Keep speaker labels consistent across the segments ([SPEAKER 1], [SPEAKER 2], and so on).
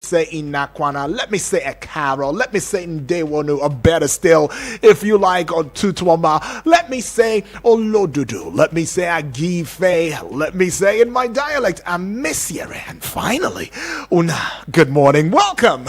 [SPEAKER 1] say Inakwana, let me say Akaro, let me say Ndewonu, or better still, if you like, or Tutuama, let me say Olodudu, let me say Agife, let me say in my dialect Amisiere, and finally, Una, good morning, welcome,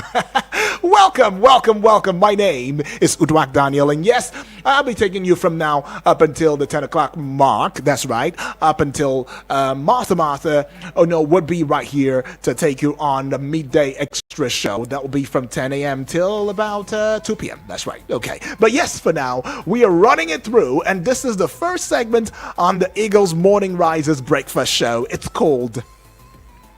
[SPEAKER 1] welcome. My name is Udwak Daniel, and yes, I'll be taking you from now up until the 10 o'clock mark, that's right, up until Martha, would be right here to take you on the midday extra show. That will be from 10 a.m. till about 2 p.m. That's right. Okay. But yes, for now, we are running it through, and this is the first segment on the Eagles Morning Risers Breakfast Show. It's called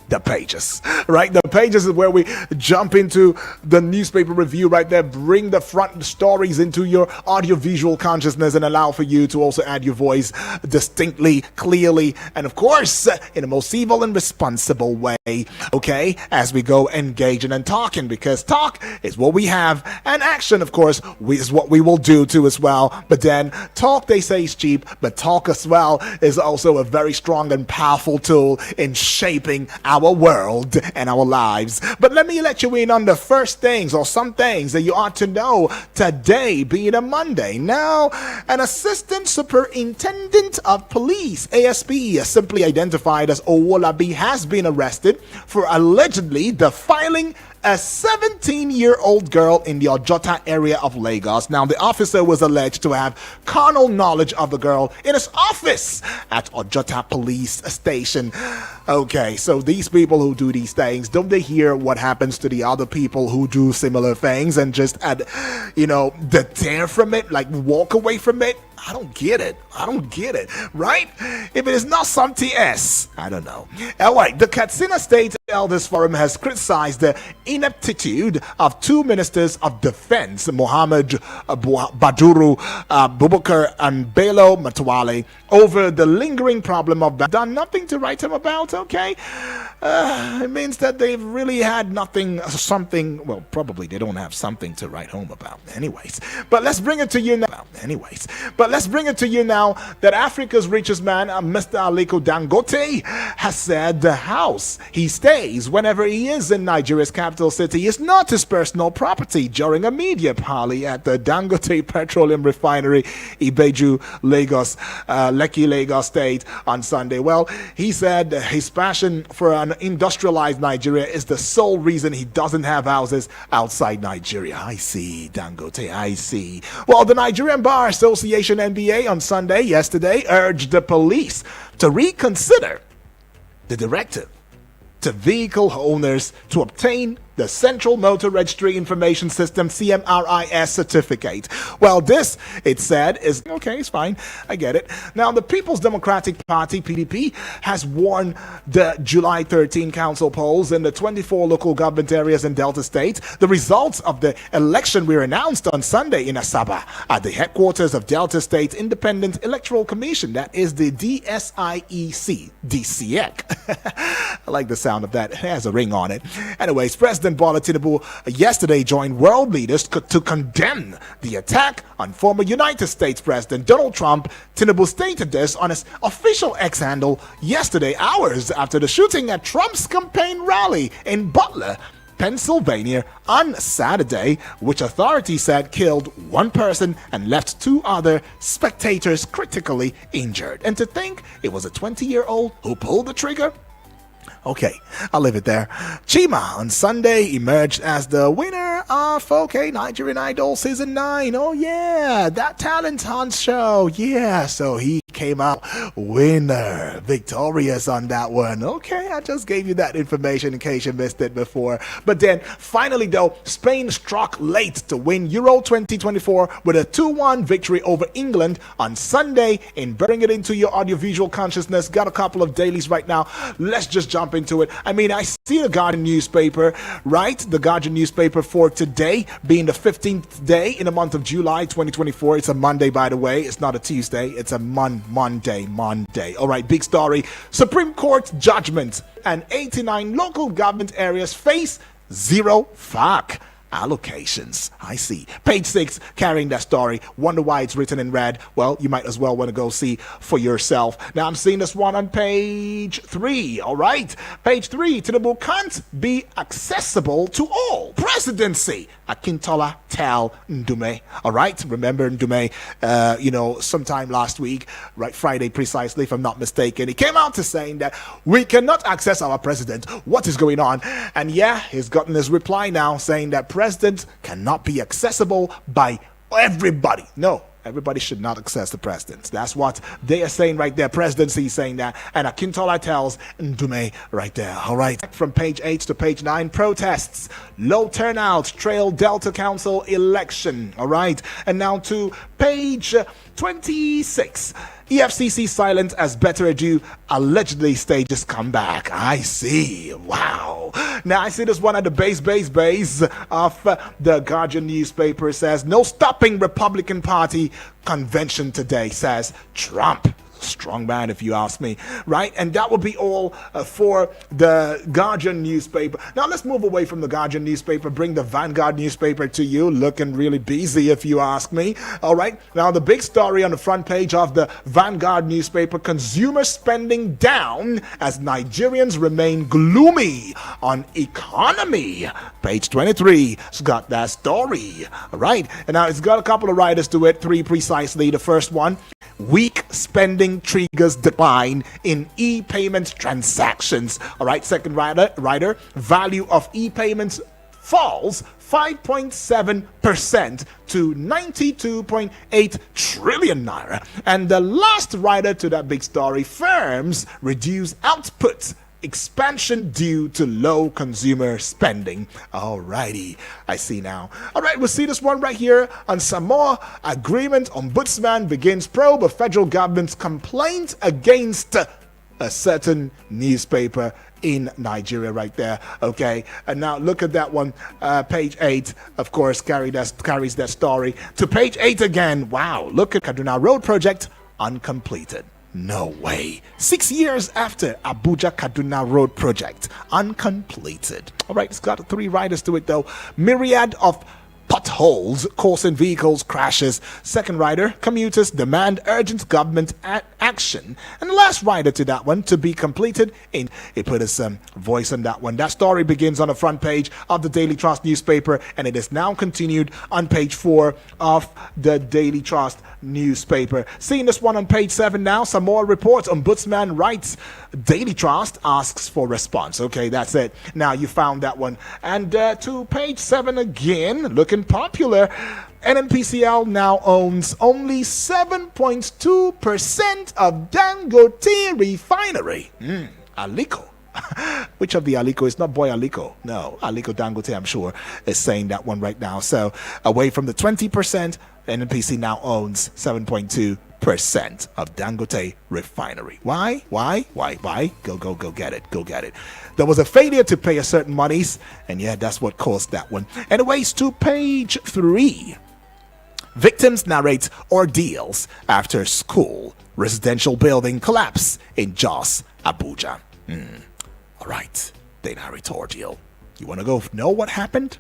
[SPEAKER 1] The Pages, right? The Pages is where we jump into the newspaper review right there, bring the front stories into your audiovisual consciousness and allow for you to also add your voice distinctly, clearly, and of course, in a most civil and responsible way, okay? As we go engaging and talking, because talk is what we have, and action, of course, is what we will do too as well. But then, talk, they say, is cheap, but talk as well is also a very strong and powerful tool in shaping our world and our lives. But let me let you in on the first things, or some things that you ought to know today, being a Monday. Now, an assistant superintendent of police, ASP, simply identified as Owolabi, has been arrested for allegedly defiling a 17-year-old girl in the Ojota area of Lagos. Now, the officer was alleged to have carnal knowledge of the girl in his office at Ojota Police Station. Okay, so these people who do these things, don't they hear what happens to the other people who do similar things and just, deter from it, like walk away from it? I don't get it, right? If it is not something else, I don't know. Anyway, the Katsina State Elders Forum has criticized the ineptitude of two ministers of defense, Mohammed Baduru Bubakar and Bello Matawale, over the lingering problem of done nothing to write him about, okay? It means that they've really had something, well, probably they don't have something to write home about. Anyways, but let's bring it to you now. That Africa's richest man, Mr. Aliko Dangote, has said the house he stays whenever he is in Nigeria's capital city is not his personal property during a media parley at the Dangote Petroleum Refinery, Ibeju, Lekki, Lagos State on Sunday. Well, he said his passion for an industrialized Nigeria is the sole reason he doesn't have houses outside Nigeria. I see, Dangote, I see. Well, the Nigerian Bar Association, NBA, on yesterday, urged the police to reconsider the directive to vehicle owners to obtain the Central Motor Registry Information System, CMRIS certificate. Well, this, it said, is okay, it's fine, I get it. Now, the People's Democratic Party, PDP, has won the July 13 council polls in the 24 local government areas in Delta State. The results of the election were announced on Sunday in Asaba at the headquarters of Delta State Independent Electoral Commission, that is the DSIEC, DCEC. I like the sound of that, it has a ring on it. Anyways, President Bola Tinubu yesterday joined world leaders to condemn the attack on former United States President Donald Trump. Tinubu stated this on his official X handle yesterday, hours after the shooting at Trump's campaign rally in Butler, Pennsylvania on Saturday, which authorities said killed one person and left two other spectators critically injured. And to think it was a 20-year-old who pulled the trigger? Okay, I'll leave it there. Chima on Sunday emerged as the winner of Nigerian Idol Season 9. Oh yeah, that talent hunt show. Yeah, so he came out winner, victorious on that one. Okay, I just gave you that information in case you missed it before. But then finally though, Spain struck late to win Euro 2024 with a 2-1 victory over England on Sunday. In bring it into your audiovisual consciousness, got a couple of dailies right now. Let's just jump into it. I mean, I see the Guardian newspaper, right? The Guardian newspaper for today being the 15th day in the month of July 2024. It's a Monday, by the way. It's not a Tuesday. It's a Monday. All right, big story. Supreme Court judgment and 89 local government areas face zero FAQ. allocations. I see. Page 6, carrying that story. Wonder why it's written in red? Well, you might as well want to go see for yourself. Now, I'm seeing this one on page 3, all right? Page 3, Tinubu can't be accessible to all. Presidency. Akintola tell Ndume, all right? Remember Ndume, sometime last week, right, Friday precisely, if I'm not mistaken, he came out to saying that we cannot access our president. What is going on? And yeah, he's gotten his reply now saying that president cannot be accessible by everybody. No, everybody should not access the president. That's what they are saying right there. Presidency is saying that. And Akintola tells Ndume right there. All right. From page 8 to page 9, protests. Low turnout trail Delta Council election. All right. And now to page 26. EFCC silent as Better Edu allegedly stages comeback. I see. Wow. Now I see this one at the base of the Guardian newspaper. Says no stopping Republican Party convention today, says Trump. Strong man, if you ask me, right? And that will be all for the Guardian newspaper. Now let's move away from the Guardian newspaper, bring the Vanguard newspaper to you. Looking really busy, if you ask me. All right. Now the big story on the front page of the Vanguard newspaper: consumer spending down as Nigerians remain gloomy on economy. Page 23. It's got that story. All right. And now it's got a couple of writers to it, 3 precisely. The first one: weak spending triggers decline in e-payment transactions. All right, second writer, value of e-payments falls 5.7% to 92.8 trillion naira. And the last writer to that big story: firms reduce output expansion due to low consumer spending. Alrighty, I see now. Alright, we'll see this one right here on Samoa. Agreement ombudsman begins probe of federal government's complaint against a certain newspaper in Nigeria right there. Okay, and now look at that one. Page 8, of course, carries that story to page 8 again. Wow, look at Kaduna Road project uncompleted. No way. 6 years after Abuja Kaduna Road project uncompleted. All right, it's got 3 riders to it though. Myriad of potholes causing vehicles crashes. Second rider: commuters demand urgent government action. And the last rider to that one: to be completed. He put his voice on that one. That story begins on the front page of the Daily Trust newspaper, and it is now continued on page 4 of the Daily Trust newspaper. Seeing this one on page 7 now. Some more reports. Ombudsman writes, Daily Trust asks for response. Okay, that's it. Now you found that one. And to page 7 again, looking popular. NNPCL now owns only 7.2% of Dangote refinery. Aliko. Which of the Aliko? It's not Boy Aliko. No, Aliko Dangote, I'm sure, is saying that one right now. So away from the 20%, NNPC now owns 7.2% of Dangote refinery. Why? Go get it. There was a failure to pay a certain monies, and yeah, that's what caused that one. Anyways, to page 3. Victims narrate ordeals after school residential building collapse in Jos, Abuja. All right, they narrate ordeal. You want to go know what happened?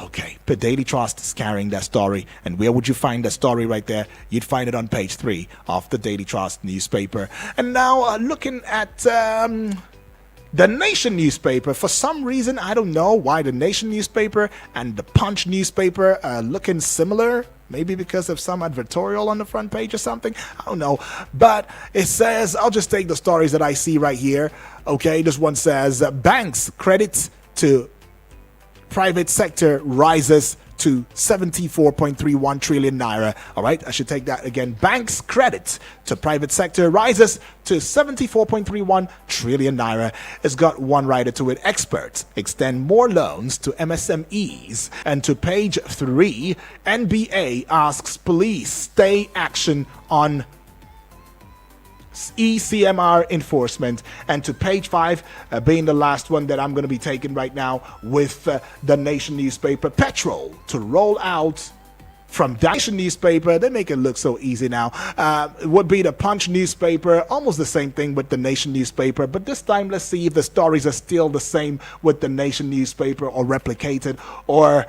[SPEAKER 1] Okay, the Daily Trust is carrying that story. And where would you find that story right there? You'd find it on page 3 of the Daily Trust newspaper. And now looking at the Nation newspaper. For some reason, I don't know why the Nation newspaper and the Punch newspaper are looking similar. Maybe because of some advertorial on the front page or something. I don't know. But it says, I'll just take the stories that I see right here. Okay, this one says, banks credit to private sector rises to 74.31 trillion naira. All right, I should take that again. Banks credit to private sector rises to 74.31 trillion naira. It's got one writer to it. Experts extend more loans to MSMEs. And to page 3, NBA asks police stay action on ECMR enforcement. And to page 5, being the last one that I'm going to be taking right now with the Nation newspaper, petrol to roll out from Nation newspaper. They make it look so easy now. It would be the Punch newspaper, almost the same thing with the Nation newspaper, but this time let's see if the stories are still the same with the Nation newspaper or replicated or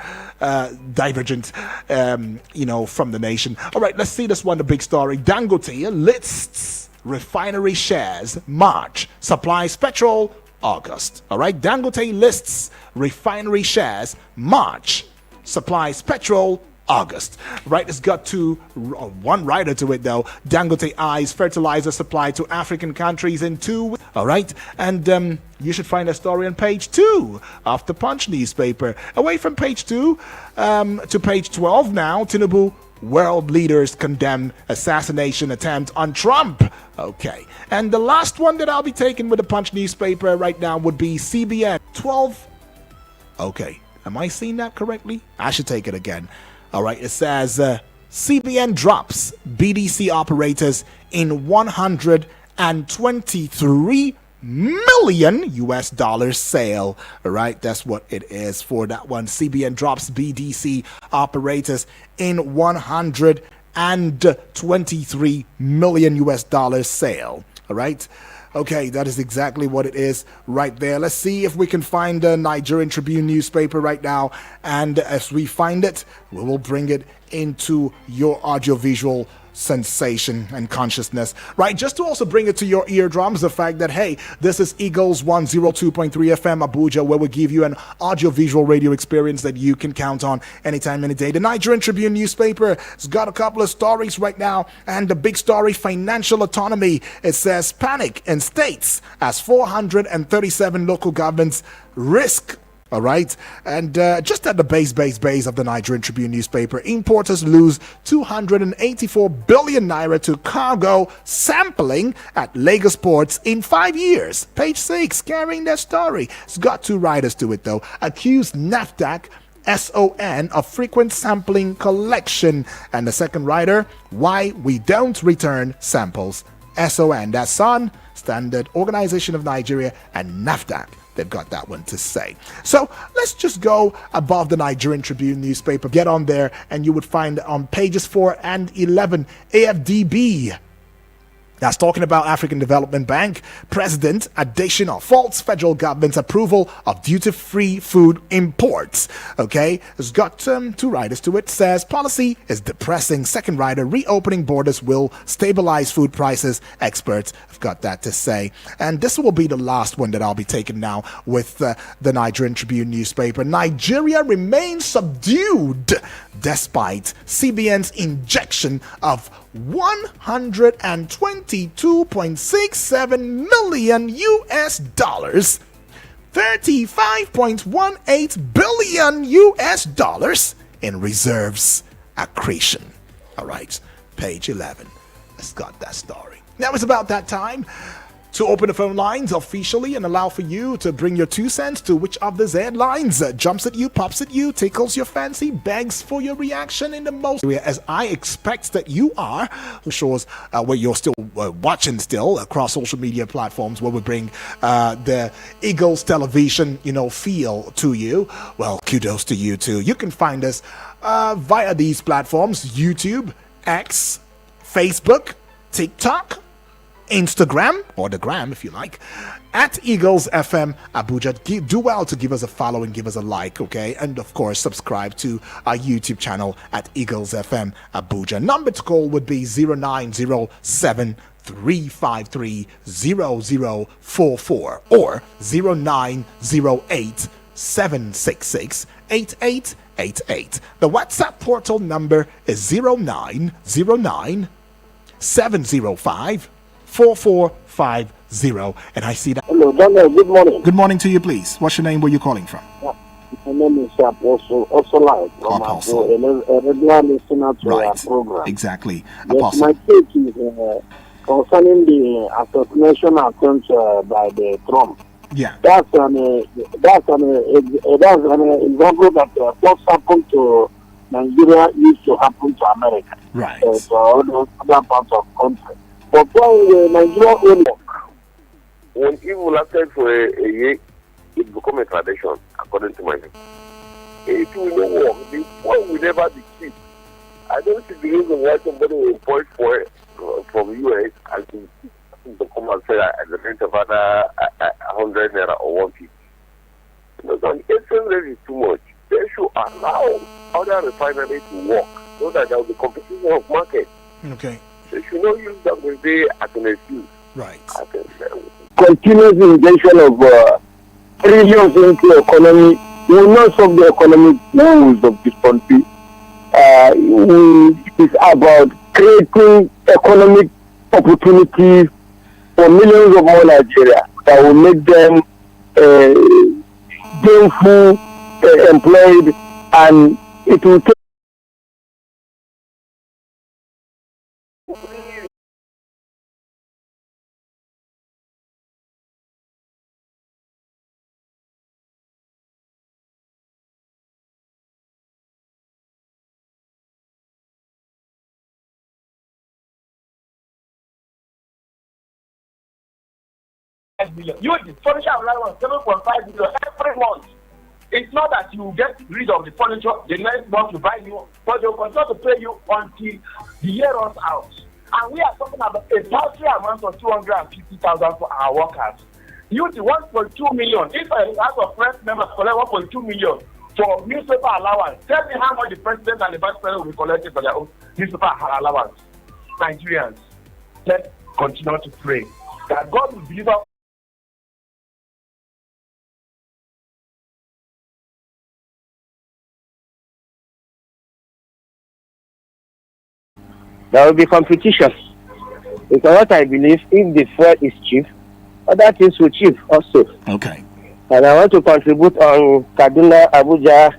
[SPEAKER 1] divergent, from the Nation. All right, let's see this one, the big story. Dangote lists refinery shares March, supplies petrol August. All right, Dangote lists refinery shares March, supplies petrol August. Right, it's got one rider to it though. Dangote eyes fertilizer supply to African countries in 2. All right, and you should find a story on page 2 of the Punch newspaper. Away from page 2 to page 12 now. Tinubu, world leaders condemn assassination attempt on Trump. Okay, and the last one that I'll be taking with the Punch newspaper right now would be CBN 12. Okay, am I seeing that correctly? I should take it again. All right, it says CBN drops BDC operators in 123 million US dollars sale. All right, that's what it is for that one. CBN drops BDC operators in 123 million US dollars sale. All right. Okay, that is exactly what it is right there. Let's see if we can find the Nigerian Tribune newspaper right now. And as we find it, we will bring it into your audiovisual sensation and consciousness, right? Just to also bring it to your eardrums, the fact that, hey, this is Eagles 102.3 FM Abuja, where we give you an audiovisual radio experience that you can count on anytime, any day. The Nigerian Tribune newspaper has got a couple of stories right now, and the big story, financial autonomy. It says panic in states as 437 local governments risk. All right, and just at the base of the Nigerian Tribune newspaper, importers lose 284 billion naira to cargo sampling at Lagos ports in 5 years. Page 6, carrying their story. It's got 2 writers to it though. Accused NAFDAC SON of frequent sampling collection, and the second writer, why we don't return samples. SON, that's SON, Standard Organization of Nigeria, and NAFDAC. They've got that one to say. So let's just go above the Nigerian Tribune newspaper. Get on there and you would find on pages 4 and 11 AFDB. That's talking about African Development Bank. President additional faults federal government's approval of duty-free food imports. Okay, it's got 2 writers to it. Says policy is depressing. Second writer, reopening borders will stabilize food prices. Experts have got that to say. And this will be the last one that I'll be taking now with the Nigerian Tribune newspaper. Nigeria remains subdued despite CBN's injection of 122.67 million US dollars, 35.18 billion US dollars in reserves accretion. All right, page 11. Let's got that story. Now it's about that time to open the phone lines officially and allow for you to bring your 2 cents to which of these headlines jumps at you, pops at you, tickles your fancy, begs for your reaction in the most area, as I expect that you are, shows where you're still watching still across social media platforms where we bring the Eagles television, feel to you. Well, kudos to you too. You can find us via these platforms: YouTube, X, Facebook, TikTok, Instagram, or the gram if you like, at Eagles FM Abuja. Do well to give us a follow and give us a like, okay? And of course, subscribe to our YouTube channel at Eagles FM Abuja. Number to call would be 0907 353 0044 or 0908 766 8888. The WhatsApp portal number is 0909 705 4450. And I see that.
[SPEAKER 2] Hello, Daniel. Good morning.
[SPEAKER 1] Good morning to you, please. What's your name? Where you calling from?
[SPEAKER 2] My name is Apostle Live.
[SPEAKER 1] Apostle.
[SPEAKER 2] A regular listener to our
[SPEAKER 1] Right.
[SPEAKER 2] program.
[SPEAKER 1] Exactly.
[SPEAKER 2] Yes,
[SPEAKER 1] Apostle.
[SPEAKER 2] my take is concerning the assassination attempt by the Trump.
[SPEAKER 1] Yeah.
[SPEAKER 2] That's an example that what happened to Nigeria used to happen to America.
[SPEAKER 1] Right.
[SPEAKER 2] To other parts of the country. But when Nigeria will work, when evil lasted for a year, it become a tradition, according to my view. It will not work. The poor will never be cheap. I don't see the reason why somebody will import for it from US and to come and sell at the rate of another 100 naira or 150. The exchange rate is too much. They should allow other refineries to work so that there will be competition of market.
[SPEAKER 1] Okay.
[SPEAKER 2] They should not use that as an excuse.
[SPEAKER 1] Right.
[SPEAKER 2] Continuous injection of trillions into the economy will not solve the economic woes of this country. It is about creating economic opportunities for millions of more Nigeria that will make them gainful, employed, and it will take.
[SPEAKER 3] You the furniture allowance 7.5 million every month. It's not that you get rid of the furniture, the next month you buy new, but they'll continue to pay you until the year runs out. And we are talking about a paltry amount of 250,000 for our workers. You the 1.2 million. If a house of press members collect 1.2 million for newspaper allowance, tell me how much the president and the vice president will be collecting for their own newspaper allowance. Nigerians, let's continue to pray that God will deliver.
[SPEAKER 4] There will be competition. Because what I believe, if the fuel is cheap, other things will cheap also.
[SPEAKER 1] Okay.
[SPEAKER 4] And I want to contribute on Kaduna Abuja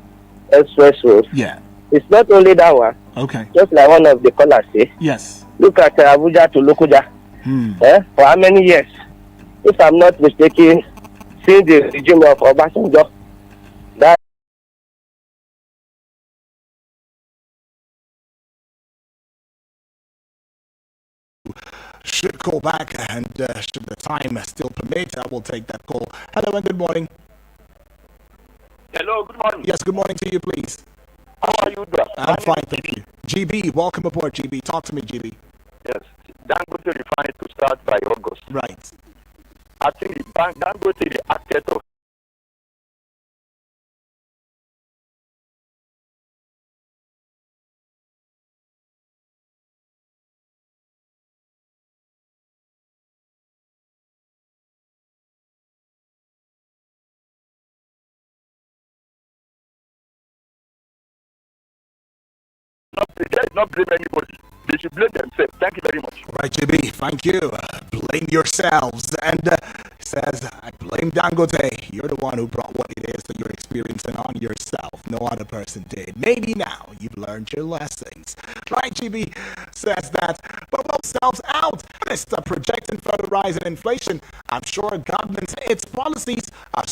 [SPEAKER 4] Express Road.
[SPEAKER 1] Yeah.
[SPEAKER 4] It's not only that one.
[SPEAKER 1] Okay.
[SPEAKER 4] Just like one of the callers say.
[SPEAKER 1] Yes.
[SPEAKER 4] Look at Abuja to Lokoja. For how many years? If I'm not mistaken, since the regime of Obasanjo, that
[SPEAKER 1] should call back, and should the time still permit, I will take that call. Hello and good morning.
[SPEAKER 3] Hello, good morning.
[SPEAKER 1] Yes, good morning to you, please.
[SPEAKER 3] How are you doing?
[SPEAKER 1] I'm fine, thank you. GB, welcome aboard, GB. Talk to me, GB.
[SPEAKER 3] Yes. Dangote refined to start by August.
[SPEAKER 1] Right.
[SPEAKER 3] I think Dangote the architect of not blame anybody. They should blame themselves. Thank you very much.
[SPEAKER 1] Right, GB, thank you. Blame yourselves. And says, I blame Dangote. You're the one who brought what it is that you're experiencing on yourself. No other person did. Maybe now you've learned your lessons. Right, GB says that, but themselves out. It's projecting further rise in inflation. I'm sure government, its policies are